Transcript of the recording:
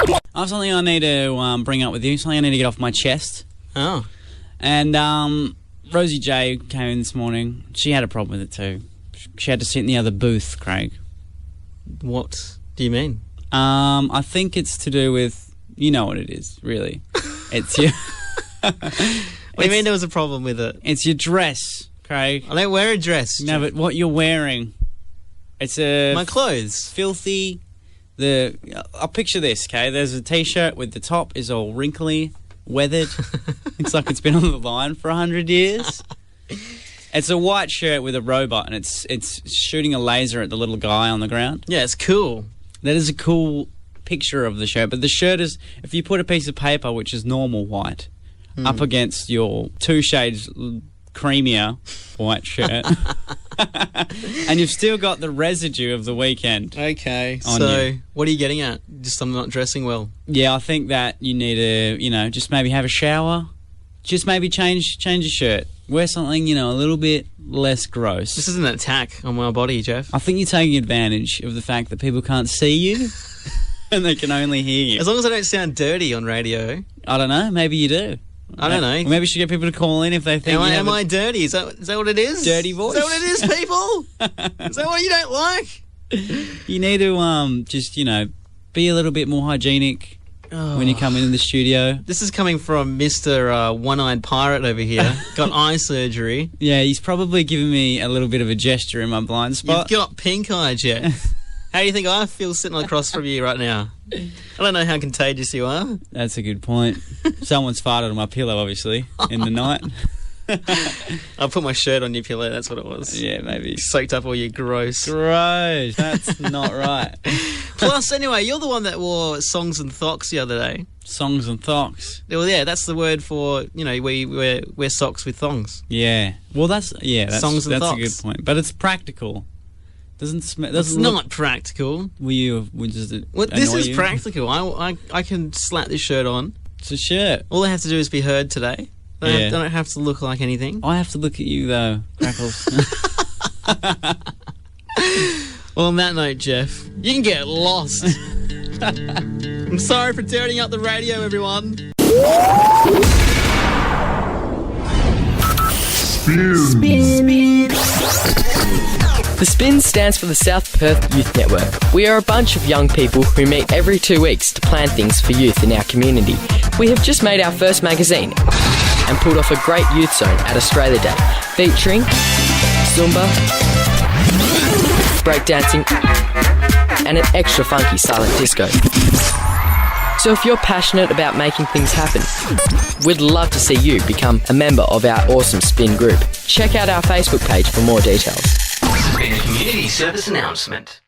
I have something I need to bring up with you, something I need to get off my chest. Oh. And Rosie J came in this morning. She had a problem with it too. She had to sit in the other booth, Craig. What do you mean? I think it's to do with, you know what it is, really. It's your... What do you mean there was a problem with it? It's your dress, Craig. I don't wear a dress. No, but what you're wearing. It's a... My clothes. Filthy... I'll picture this, okay? There's a T-shirt with the top is all wrinkly, weathered. Looks like it's been on the line for 100 years. It's a white shirt with a robot, and it's shooting a laser at the little guy on the ground. Yeah, it's cool. That is a cool picture of the shirt. But the shirt is, if you put a piece of paper, which is normal white, up against your 2 shades creamier white shirt, and you've still got the residue of the weekend. Okay, so you. What are you getting at? Just I'm not dressing well. Yeah, I think that you need to, just maybe have a shower, just maybe change your shirt, wear something, a little bit less gross. This isn't an attack on my body, Jeff. I think you're taking advantage of the fact that people can't see you and they can only hear you. As long as I don't sound dirty on radio. I don't know, maybe you do. I don't know. Maybe we should get people to call in if they think... Am I dirty? Is that what it is? Dirty voice? Is that what it is, people? Is that what you don't like? You need to just, be a little bit more hygienic when you come into the studio. This is coming from Mr. One-Eyed Pirate over here. Got eye surgery. Yeah, he's probably giving me a little bit of a gesture in my blind spot. You've got pink eye, Jeff. How do you think I feel sitting across from you right now? I don't know how contagious you are. That's a good point. Someone's farted on my pillow, obviously, in the night. I put my shirt on your pillow, that's what it was. Yeah, maybe. Soaked up all your gross. Gross. That's not right. Plus, anyway, you're the one that wore songs and thocks the other day. Songs and thocks? Well, yeah, that's the word for, we wear socks with thongs. Yeah. Well, that's songs and thocks. A good point. But it's practical. It's not practical. This is practical. I can slap this shirt on. It's a shirt. All I have to do is be heard today. I don't have to look like anything. I have to look at you though, Crackles. Well, on that note, Jeff, you can get lost. I'm sorry for turning up the radio, everyone. Spin. The Spin stands for the South Perth Youth Network. We are a bunch of young people who meet every 2 weeks to plan things for youth in our community. We have just made our first magazine and pulled off a great youth zone at Australia Day, featuring Zumba, breakdancing, and an extra funky silent disco. So if you're passionate about making things happen, we'd love to see you become a member of our awesome Spin group. Check out our Facebook page for more details. In a community service announcement.